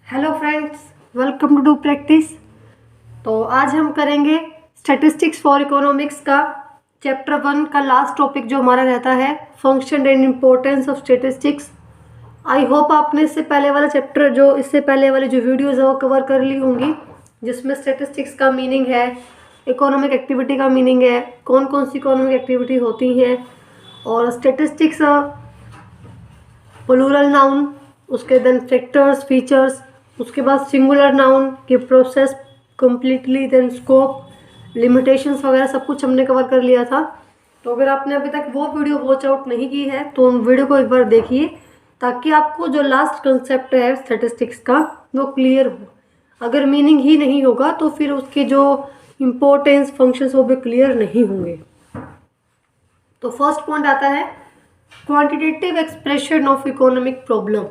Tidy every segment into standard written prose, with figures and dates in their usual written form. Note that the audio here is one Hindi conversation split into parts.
Hello friends, welcome to do practice. तो आज हम करेंगे स्टैटिस्टिक्स फॉर इकोनॉमिक्स का चैप्टर 1 का लास्ट टॉपिक जो हमारा रहता है function and importance of statistics. I hope आपने इससे पहले वाला चैप्टर इससे पहले वाली जो वीडियोज़ है वो कवर कर ली होंगी, जिसमें स्टैटिस्टिक्स का मीनिंग है, इकोनॉमिक एक्टिविटी का मीनिंग है, कौन कौन सी इकोनॉमिक एक्टिविटी होती हैं, और स्टैटिस्टिक्स प्लूरल नाउन, उसके देन फैक्टर्स फीचर्स, उसके बाद सिंगुलर नाउन की process completely, then scope limitations वगैरह सब कुछ हमने कवर कर लिया था। तो अगर आपने अभी तक वो वीडियो वॉच आउट नहीं की है तो उन वीडियो को एक बार देखिए, ताकि आपको जो लास्ट कंसेप्ट है स्टैटिस्टिक्स का वो क्लियर हो। अगर मीनिंग ही नहीं होगा तो फिर उसके जो इम्पोर्टेंस फंक्शंस वो भी क्लियर नहीं होंगे। तो फर्स्ट पॉइंट आता है quantitative expression of economic problem.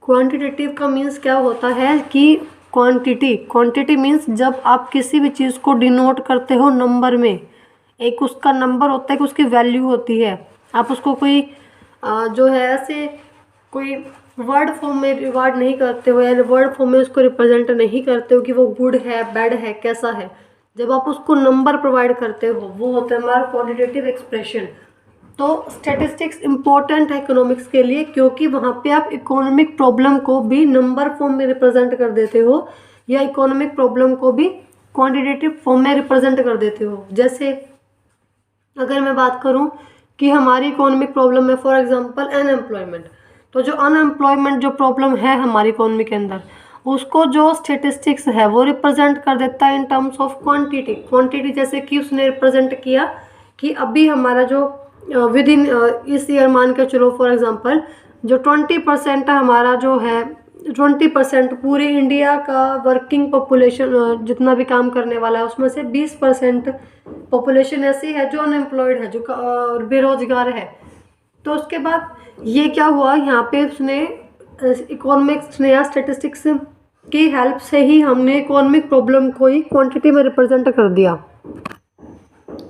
Quantitative का मीन्स क्या होता है कि क्वांटिटी मीन्स जब आप किसी भी चीज़ को डिनोट करते हो नंबर में, एक उसका नंबर होता है कि उसकी वैल्यू होती है। आप उसको कोई जो है ऐसे कोई वर्ड फॉर्म में रिवार्ड नहीं करते हो या वर्ड फॉर्म में उसको रिप्रेजेंट नहीं करते हो कि वो गुड है, बैड है, कैसा है। जब आप उसको नंबर प्रोवाइड करते हो वो होता है हमारा क्वांटिटेटिव एक्सप्रेशन। तो स्टैटिस्टिक्स इम्पोर्टेंट है इकोनॉमिक्स के लिए, क्योंकि वहाँ पे आप इकोनॉमिक प्रॉब्लम को भी नंबर फॉर्म में रिप्रेजेंट कर देते हो या इकोनॉमिक प्रॉब्लम को भी क्वांटिटेटिव फॉर्म में रिप्रेजेंट कर देते हो। जैसे अगर मैं बात करूँ कि हमारी इकोनॉमिक प्रॉब्लम है फॉर एग्जांपल अनएम्प्लॉयमेंट, तो जो अनएम्प्लॉयमेंट जो प्रॉब्लम है हमारी इकोनॉमी के अंदर, उसको जो स्टैटिस्टिक्स है वो रिप्रेजेंट कर देता है इन टर्म्स ऑफ क्वांटिटी। जैसे कि उसने रिप्रेजेंट किया कि अभी हमारा जो विद इन इस ईयर मान के चलो फॉर एग्जांपल जो 20% हमारा जो है 20% पूरे इंडिया का वर्किंग पॉपुलेशन जितना भी काम करने वाला है उसमें से 20% पॉपुलेशन ऐसी है जो अनएम्प्लॉयड है, जो बेरोजगार है। तो उसके बाद ये क्या हुआ, यहाँ पे उसने इकोनॉमिक्स ने या स्टेटिस्टिक्स की हेल्प से ही हमने इकोनॉमिक प्रॉब्लम को ही क्वांटिटी में रिप्रेजेंट कर दिया।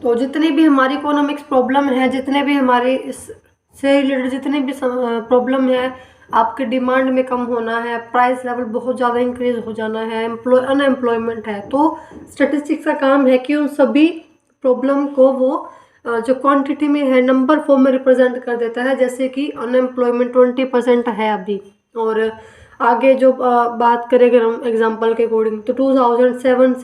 तो जितनी भी हमारी इकोनॉमिक्स प्रॉब्लम है, जितने भी हमारे इससे रिलेटेड जितने भी प्रॉब्लम है, आपके डिमांड में कम होना है, प्राइस लेवल बहुत ज़्यादा इंक्रीज हो जाना है, अनएम्प्लॉयमेंट है, तो स्टैटिस्टिक्स का काम है कि उन सभी प्रॉब्लम को वो जो क्वांटिटी में है नंबर फॉर्म में रिप्रेजेंट कर देता है। जैसे कि अनएम्प्लॉयमेंट 20% है अभी, और आगे जो बात करेंगे हम एग्जांपल के अकॉर्डिंग, तो 2007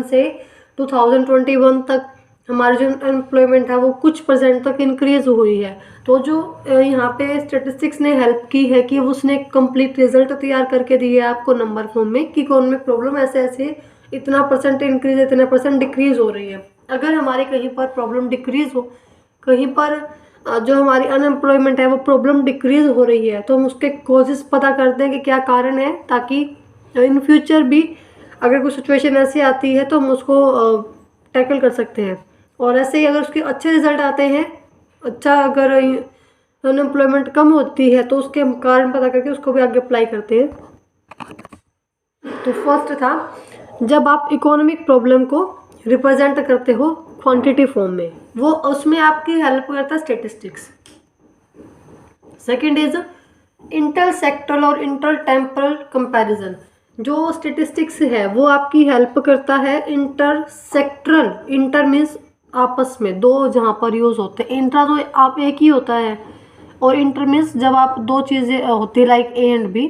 से 2021 तक हमारी जो अनएम्प्लॉयमेंट है वो कुछ परसेंट तक इंक्रीज हुई है। तो जो यहाँ पे स्टैटिस्टिक्स ने हेल्प की है कि उसने कंप्लीट रिजल्ट तैयार करके दिए आपको नंबर फॉर्म में कि इकोनॉमिक प्रॉब्लम ऐसे ऐसे इतना परसेंट इंक्रीज, इतना परसेंट डिक्रीज हो रही है। अगर हमारी कहीं पर प्रॉब्लम डिक्रीज हो, कहीं पर जो हमारी अनएम्प्लॉयमेंट है वो प्रॉब्लम डिक्रीज हो रही है, तो हम उसके कॉजेस पता करते हैं कि क्या कारण है, ताकि इन फ्यूचर भी अगर कोई सिचुएशन ऐसी आती है तो हम उसको टैकल कर सकते हैं। और ऐसे ही अगर उसके अच्छे रिजल्ट आते हैं, अच्छा अगर अनएम्प्लॉयमेंट कम होती है तो उसके हम कारण पता करके उसको भी आगे अप्लाई करते हैं। तो फर्स्ट था जब आप इकोनॉमिक प्रॉब्लम को रिप्रेजेंट करते हो क्वांटिटी फॉर्म में, वो उसमें आपकी हेल्प करता है statistics. Second is inter sectoral और इंटर टेम्परल कंपैरिजन। जो स्टैटिस्टिक्स है वो आपकी हेल्प करता है इंटर सेक्टरल, इंटर मीन्स आपस में दो जहाँ पर यूज़ होते हैं, इंट्रा तो आप एक ही होता है, और इंटर मीन्स जब आप दो चीज़ें होती है लाइक ए एंड बी।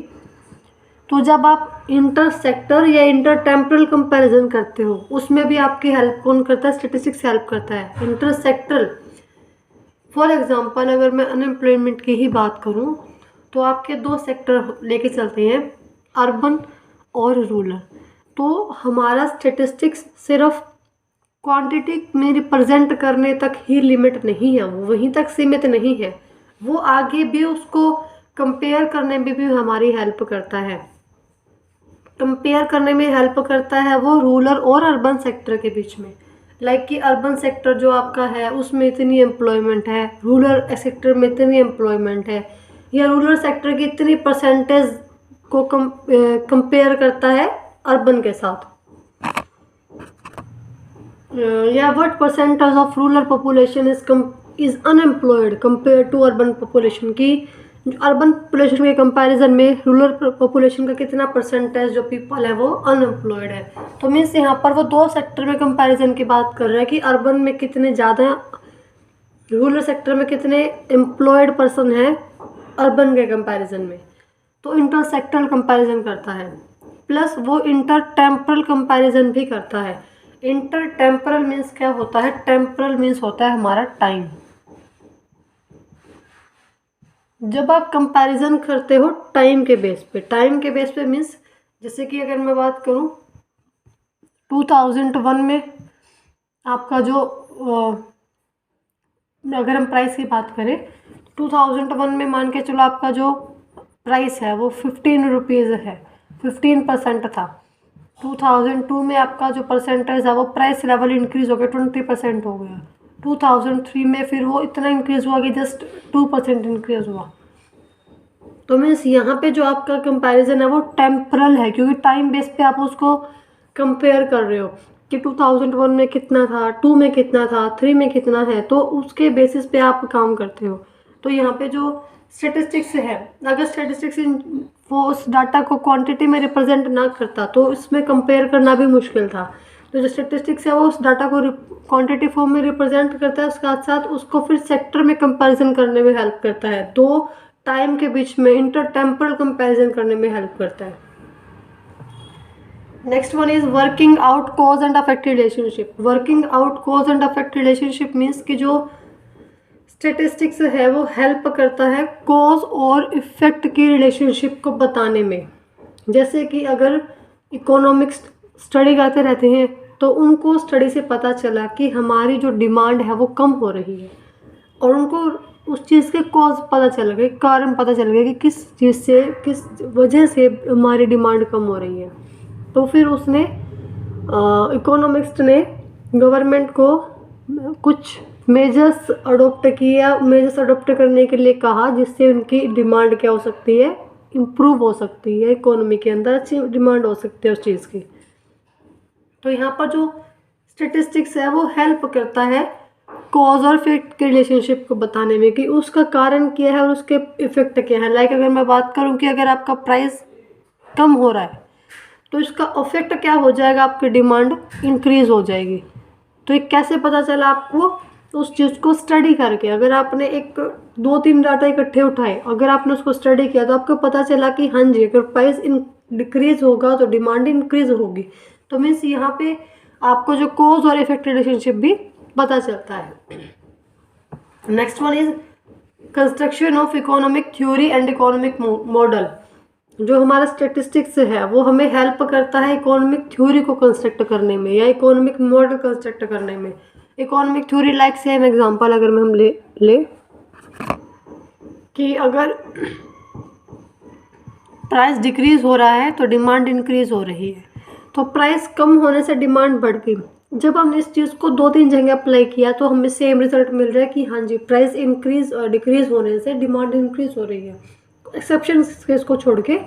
तो जब आप इंटर सेक्टर या इंटर टेम्परल कंपैरिजन करते हो उसमें भी आपकी हेल्प कौन करता है, स्टैटिस्टिक्स हेल्प करता है। इंटर सेक्टरल फॉर एग्जांपल अगर मैं अनएम्प्लॉयमेंट की ही बात करूं तो आपके दो सेक्टर लेके चलते हैं, अर्बन और रूरल। तो हमारा स्टैटिस्टिक्स सिर्फ क्वांटिटी में रिप्रेजेंट करने तक ही लिमिट नहीं है, वो वहीं तक सीमित नहीं है, वो आगे भी उसको कंपेयर करने में भी हमारी हेल्प करता है। कंपेयर करने में हेल्प करता है वो रूरल और अर्बन सेक्टर के बीच में, लाइक कि अर्बन सेक्टर जो आपका है उसमें इतनी एम्प्लॉयमेंट है, रूरल सेक्टर में इतनी एम्प्लॉयमेंट है, या रूरल सेक्टर की इतनी परसेंटेज को कंपेयर करता है अर्बन के साथ, या what percentage of rural population is unemployed compare to urban population, की अर्बन पॉपुलेशन के कंपैरिजन में रूरल पॉपुलेशन का कितना परसेंटेज जो पीपल है वो अनएम्प्लॉयड है। तो मीन्स यहाँ पर वो दो सेक्टर में कंपैरिजन की बात कर रहे हैं कि अर्बन में कितने ज़्यादा, रूरल सेक्टर में कितने एम्प्लॉयड पर्सन हैं अर्बन के कंपैरिजन में। तो इंटर सेक्टरल कंपैरिजन करता है, प्लस वो इंटर टेम्परल कंपैरिजन भी करता है। इंटर टेम्परल मीन्स क्या होता है? टेम्परल मीन्स होता है हमारा टाइम। जब आप कंपैरिजन करते हो टाइम के बेस पे, टाइम के बेस पे मीन्स जैसे कि अगर मैं बात करूं 2001 में आपका जो अगर हम प्राइस की बात करें 2001 में मान के चलो आपका जो प्राइस है वो 15 रुपीज़ है, 15% था। 2002 में आपका जो परसेंटेज है वो प्राइस लेवल इंक्रीज़ हो गया, 20% हो गया। 2003 में फिर वो इतना इंक्रीज़ हुआ कि जस्ट 2% इंक्रीज़ हुआ। तो मीन्स यहाँ पे जो आपका कंपैरिजन है वो टेम्परल है, क्योंकि टाइम बेस पे आप उसको कंपेयर कर रहे हो कि 2001 में कितना था, 2 में कितना था, 3 में कितना है, तो उसके बेसिस पे आप काम करते हो। तो यहाँ पे जो स्टेटिस्टिक्स है, अगर स्टेटिस्टिक्स वो उस डाटा को क्वांटिटी में रिप्रेजेंट ना करता तो इसमें कंपेयर करना भी मुश्किल था। तो जो स्टेटिस्टिक्स है वो उस डाटा को क्वांटिटी फॉर्म में रिप्रेजेंट करता है, उसके साथ साथ उसको फिर सेक्टर में कंपैरिजन करने में हेल्प करता है, दो टाइम के बीच में इंटर टेम्परल कंपैरिजन करने में हेल्प करता है। Next one is working out cause and affect relationship. Working out cause and affect relationship means कि जो स्टेटिस्टिक्स है वो हेल्प करता है कॉज और इफेक्ट की रिलेशनशिप को बताने में। जैसे कि अगर इकोनॉमिक्स स्टडी करते रहते हैं तो उनको स्टडी से पता चला कि हमारी जो डिमांड है वो कम हो रही है, और उनको उस चीज़ के कॉज पता चल गए, कारण पता चल गया कि किस चीज़ से, किस वजह से हमारी डिमांड कम हो रही है। तो फिर उसने इकोनॉमिक्स्ट ने गवर्नमेंट को कुछ मेजर्स अडोप्ट करने के लिए कहा, जिससे उनकी डिमांड क्या हो सकती है, इम्प्रूव हो सकती है, इकोनॉमी के अंदर अच्छी डिमांड हो सकती है उस चीज़ की। तो यहाँ पर जो स्टेटिस्टिक्स है वो हेल्प करता है कॉज और इफेक्ट के रिलेशनशिप को बताने में कि उसका कारण क्या है और उसके इफेक्ट क्या है। लाइक अगर मैं बात करूँ कि अगर आपका प्राइस कम हो रहा है तो इसका इफेक्ट क्या हो जाएगा, आपकी डिमांड इंक्रीज़ हो जाएगी। तो ये कैसे पता चला आपको? उस चीज़ को स्टडी करके। अगर आपने एक 2-3 डाटा इकट्ठे उठाए, अगर आपने उसको स्टडी किया तो आपको पता चला कि हाँ जी, अगर प्राइस डिक्रीज़ होगा तो डिमांड इंक्रीज़ होगी। तो मीन्स यहाँ पे आपको जो कॉज और इफेक्ट रिलेशनशिप भी पता चलता है। Next one is construction of economic theory and economic model. जो हमारा स्टेटिस्टिक्स है वो हमें हेल्प करता है इकोनॉमिक थ्योरी को कंस्ट्रक्ट करने में या इकोनॉमिक मॉडल कंस्ट्रक्ट करने में। Economic theory like same example अगर हम ले कि अगर प्राइस डिक्रीज हो रहा है तो डिमांड इंक्रीज हो रही है, तो प्राइस कम होने से डिमांड बढ़ गई। जब हमने इस चीज़ को 2-3 जगह अप्लाई किया तो हमें सेम रिजल्ट मिल रहा है कि हाँ जी, प्राइस इंक्रीज डिक्रीज होने से डिमांड इंक्रीज हो रही है। एक्सेप्शन केस को छोड़ के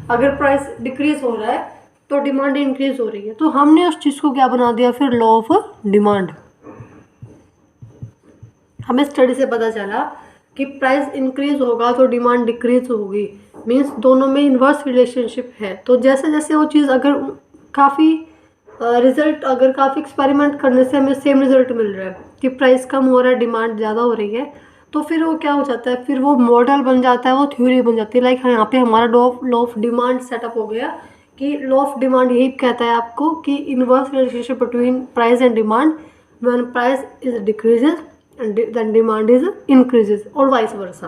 अगर प्राइस डिक्रीज हो रहा है तो डिमांड इंक्रीज हो रही है, तो हमने उस चीज़ को क्या बना दिया फिर, लॉ ऑफ डिमांड। हमें स्टडी से पता चला कि प्राइस इंक्रीज होगा तो डिमांड डिक्रीज होगी, मीन्स दोनों में इन्वर्स रिलेशनशिप है। तो जैसे जैसे वो चीज़ अगर काफ़ी अगर काफ़ी एक्सपेरिमेंट करने से हमें सेम रिजल्ट मिल रहा है कि प्राइस कम हो रहा है, डिमांड ज़्यादा हो रही है, तो फिर वो क्या हो जाता है, फिर वो मॉडल बन जाता है, वो थ्योरी बन जाती है। लाइक यहाँ पे हमारा लॉ ऑफ डिमांड सेटअप हो गया कि लॉ ऑफ डिमांड यही कहता है आपको कि inverse relationship between price and demand, when price is decreases and then demand is increases, और वाइस वर्सा।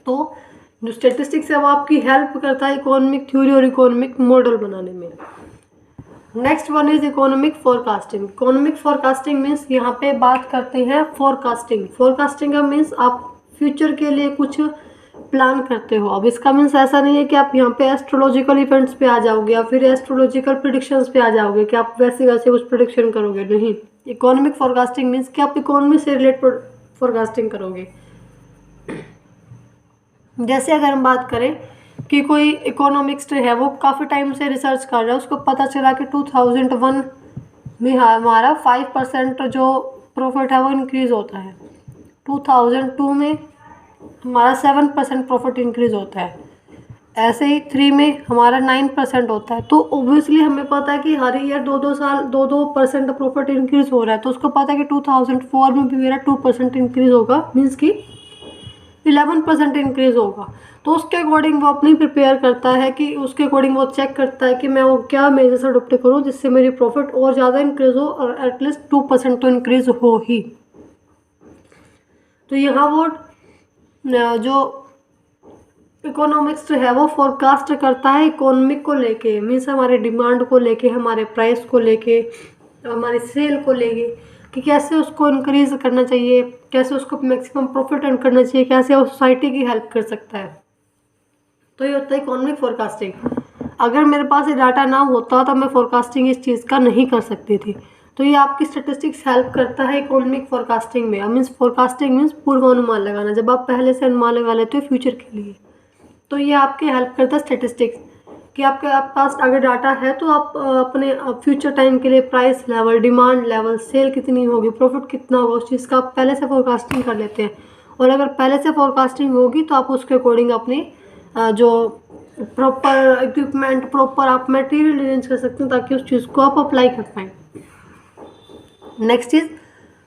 तो जो स्टेटिस्टिक्स है वो आपकी हेल्प करता है इकोनॉमिक थ्योरी और इकोनॉमिक मॉडल बनाने में। Next one is economic forecasting. Economic forecasting means यहाँ पे बात करते हैं फोरकास्टिंग। फोरकास्टिंग का मीन्स आप फ्यूचर के लिए कुछ प्लान करते हो। अब इसका मीन्स ऐसा नहीं है कि आप यहाँ पे एस्ट्रोलॉजिकल इवेंट्स पे आ जाओगे या फिर एस्ट्रोलॉजिकल प्रिडिक्शंस पे आ जाओगे कि आप वैसे वैसे कुछ प्रिडिक्शन करोगे, नहीं। इकोनॉमिक फोरकास्टिंग मीन्स कि आप इकोनॉमी से रिलेटेड फोरकास्टिंग करोगे। जैसे अगर हम बात करें कि कोई इकोनॉमिक्स है वो काफ़ी टाइम से रिसर्च कर रहा है, उसको पता चला कि 2001 में हमारा 5% जो प्रॉफिट है वो इंक्रीज़ होता है, 2002 में हमारा 7% प्रॉफिट इंक्रीज होता है। ऐसे ही 3 में हमारा 9% होता है। तो ऑब्वियसली हमें पता है कि हर ईयर 2-2 साल 2-2% प्रॉफिट इंक्रीज हो रहा है। तो उसको पता है कि 2004 में भी मेरा 2% इंक्रीज होगा, मीन्स कि 11% इंक्रीज होगा। तो उसके अकॉर्डिंग वो अपनी प्रिपेयर करता है कि उसके अकॉर्डिंग वो चेक करता है कि मैं वो क्या मेजर्स अडोप्ट करूँ जिससे मेरी प्रॉफिट और ज़्यादा इंक्रीज हो और एटलीस्ट 2% तो इंक्रीज हो ही। तो यहाँ वो जो इकोनॉमिक्स जो है वो फोरकास्ट करता है इकोनॉमिक को लेके, मीन्स हमारे डिमांड को लेके, हमारे प्राइस को लेके, हमारी सेल को लेके कि कैसे उसको इंक्रीज करना चाहिए, कैसे उसको मैक्सिमम प्रॉफिट अर्न करना चाहिए, कैसे वो सोसाइटी की हेल्प कर सकता है। तो ये होता है इकोनॉमिक फोरकास्टिंग। अगर मेरे पास ये डाटा ना होता तो मैं फोरकास्टिंग इस चीज़ का नहीं कर सकती थी। तो ये आपकी स्टेटिस्टिक्स हेल्प करता है इकोनॉमिक फोरकास्टिंग में। मीन्स फोरकास्टिंग मीन्स पूर्वानुमान लगाना, जब आप पहले से अनुमान लगा लेते हो फ्यूचर के लिए। तो ये आपके हेल्प करता है स्टेटिस्टिक्स कि आपके पास अगर डाटा है तो आप अपने फ्यूचर टाइम के लिए price level, demand level, sale कितनी होगी, प्रॉफिट कितना होगा, उस चीज़ का आप पहले से फोरकास्टिंग कर लेते हैं। और अगर पहले से फोरकास्टिंग होगी तो आप उसके अकॉर्डिंग अपनी जो प्रॉपर इक्विपमेंट, प्रॉपर आप मटेरियल अरेंज कर सकते हैं ताकि उस चीज़ को आप अप्लाई कर पाएँ। Next is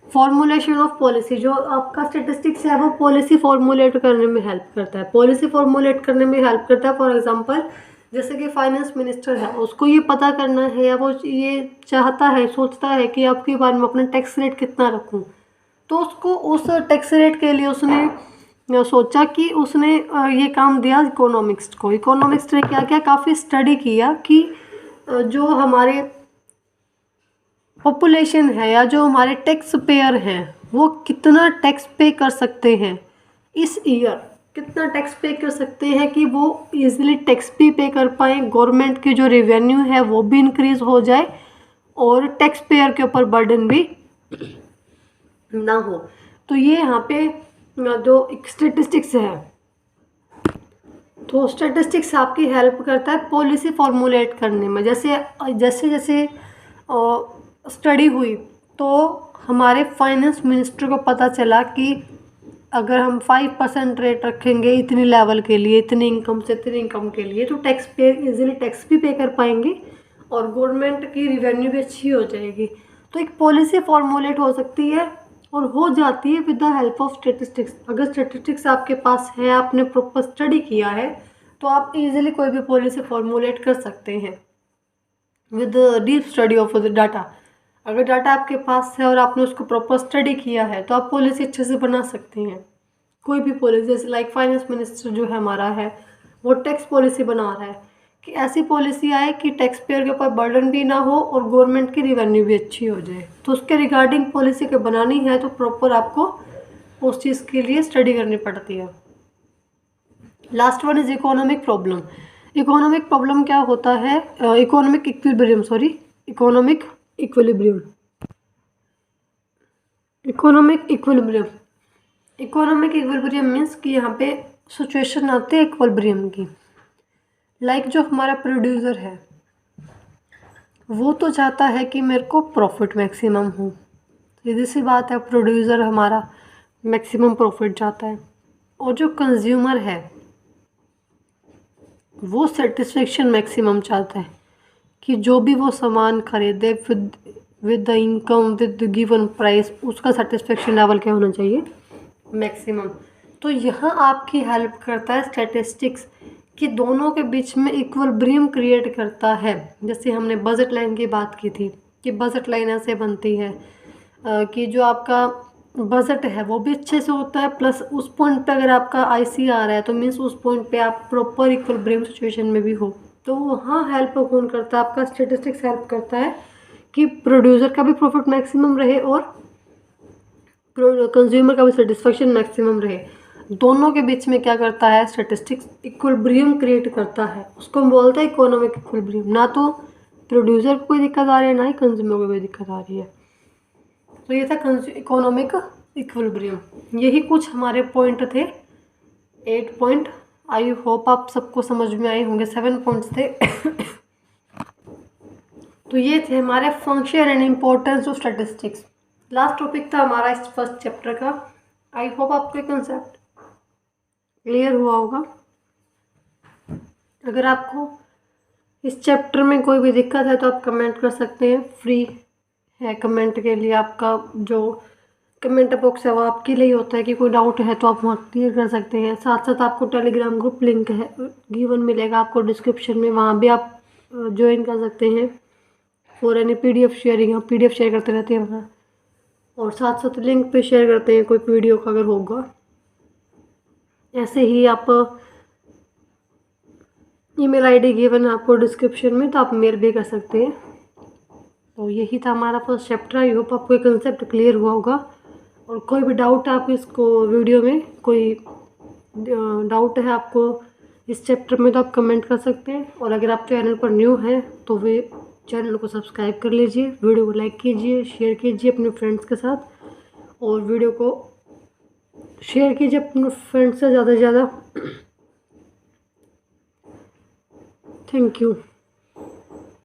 formulation of policy. जो आपका स्टेटिस्टिक्स है वो पॉलिसी फॉर्मुलेट करने में हेल्प करता है। पॉलिसी फॉर्मुलेट करने में हेल्प करता है। फॉर एग्जांपल जैसे कि फाइनेंस मिनिस्टर है, उसको ये पता करना है या वो ये चाहता है, सोचता है कि आपके बारे में अपना टैक्स रेट कितना रखूं, तो उसको उस टैक्स रेट के लिए उसने सोचा कि उसने ये काम दिया इकोनॉमिक्स को। इकोनॉमिक्स ने क्या किया, काफ़ी स्टडी किया कि जो हमारे पॉपुलेशन है या जो हमारे टैक्स पेयर हैं वो कितना टैक्स पे कर सकते हैं इस ईयर, कितना टैक्स पे कर सकते हैं कि वो इजीली टैक्स भी पे कर पाएँ, गवर्नमेंट की जो रेवेन्यू है वो भी इंक्रीज हो जाए और टैक्स पेयर के ऊपर बर्डन भी ना हो। तो ये यहाँ पे जो स्टेटिस्टिक्स है, तो स्टेटिस्टिक्स आपकी हेल्प करता है पॉलिसी फॉर्मुलेट करने में। जैसे जैसे जैसे स्टडी हुई तो हमारे फाइनेंस मिनिस्टर को पता चला कि अगर हम 5% रेट रखेंगे इतनी लेवल के लिए, इतनी इनकम से इतनी इनकम के लिए, तो टैक्स पे इजीली टैक्स भी पे कर पाएंगे और गवर्नमेंट की रिवेन्यू भी अच्छी हो जाएगी। तो एक पॉलिसी फॉर्मुलेट हो सकती है और हो जाती है with the help of statistics. अगर स्टेटिस्टिक्स आपके पास है, आपने प्रॉपर स्टडी किया है, तो आप इजीली कोई भी पॉलिसी फॉर्मुलेट कर सकते हैं with deep study of the data. अगर डाटा आपके पास है और आपने उसको प्रॉपर स्टडी किया है तो आप पॉलिसी अच्छे से बना सकते हैं। कोई भी पॉलिसी, जैसे लाइक फाइनेंस मिनिस्टर जो है हमारा है, वो टैक्स पॉलिसी बना रहा है कि ऐसी पॉलिसी आए कि टैक्स पेयर के ऊपर बर्डन भी ना हो और गवर्नमेंट की रिवेन्यू भी अच्छी हो जाए। तो उसके रिगार्डिंग पॉलिसी के बनानी है तो प्रॉपर आपको उस चीज़ के लिए स्टडी करनी पड़ती है। Last one is economic problem. Economic problem क्या होता है, economic equilibrium, economic equilibrium. Economic equilibrium, economic equilibrium means कि यहाँ पे सिचुएशन आती है इक्विलिब्रियम की। लाइक जो हमारा प्रोड्यूसर है वो तो चाहता है कि मेरे को प्रॉफिट मैक्सिमम हो, सीधी सी बात है, प्रोड्यूसर हमारा मैक्सिमम प्रॉफिट चाहता है। और जो कंज्यूमर है वो सेटिस्फेक्शन मैक्सिमम चाहता है कि जो भी वो सामान खरीदे with the income, with the given price, उसका सेटिस्फेक्शन लेवल क्या होना चाहिए, मैक्सिमम। तो यहाँ आपकी हेल्प करता है स्टैटिस्टिक्स कि दोनों के बीच में इक्विलिब्रियम क्रिएट करता है। जैसे हमने बजट लाइन की बात की थी कि बजट लाइन ऐसे बनती है कि जो आपका बजट है वो भी अच्छे से होता है, प्लस उस पॉइंट पे अगर आपका आईसी आ रहा है तो मीन्स उस पॉइंट पे आप प्रॉपर इक्विलिब्रियम सिचुएशन में भी हो। तो वहाँ हेल्प कौन करता है, आपका स्टैटिस्टिक्स हेल्प करता है कि प्रोड्यूसर का भी प्रॉफिट मैक्सिमम रहे और कंज्यूमर का भी सेटिस्फेक्शन मैक्सिमम रहे। दोनों के बीच में क्या करता है, स्टैटिस्टिक्स इक्विलिब्रियम क्रिएट करता है। उसको हम बोलते हैं इकोनॉमिक इक्विलिब्रियम। ना तो प्रोड्यूसर को कोई दिक्कत आ रही है, ना ही कंज्यूमर को कोई दिक्कत आ रही है। तो ये था इकोनॉमिक इक्विलिब्रियम। यही कुछ हमारे पॉइंट थे, 8 पॉइंट। आई होप आप सबको समझ में आए होंगे। 7 पॉइंट्स थे। तो ये थे हमारे function and importance of statistics. Last topic था हमारा इस फर्स्ट चैप्टर का। आई होप आपको कंसेप्ट क्लियर हुआ होगा। अगर आपको इस चैप्टर में कोई भी दिक्कत है तो आप कमेंट कर सकते हैं, फ्री है कमेंट के लिए। आपका जो कमेंट बॉक्स है वो आपके लिए होता है कि कोई डाउट है तो आप वहाँ क्लियर कर सकते हैं। साथ साथ आपको टेलीग्राम ग्रुप लिंक है गिवन मिलेगा आपको डिस्क्रिप्शन में, वहाँ भी आप ज्वाइन कर सकते हैं। और यानी PDF शेयरिंग, हम PDF शेयर करते रहते हैं वहाँ, और साथ साथ लिंक पे शेयर करते हैं कोई वीडियो का अगर होगा। ऐसे ही आप ईमेल ID गिवन है आपको डिस्क्रिप्शन में, तो आप मेल भी कर सकते हैं। तो यही था हमारा फर्स्ट चैप्टर। आई होप आपको ये कंसेप्ट क्लियर हुआ होगा। और कोई भी डाउट है आप इसको वीडियो में, कोई डाउट है आपको इस चैप्टर में, तो आप कमेंट कर सकते हैं। और अगर आप चैनल पर न्यू हैं तो वे चैनल को सब्सक्राइब कर लीजिए, वीडियो को लाइक कीजिए, शेयर कीजिए अपने फ्रेंड्स के साथ, और वीडियो को शेयर कीजिए अपने फ्रेंड्स से ज़्यादा से ज़्यादा। Thank you.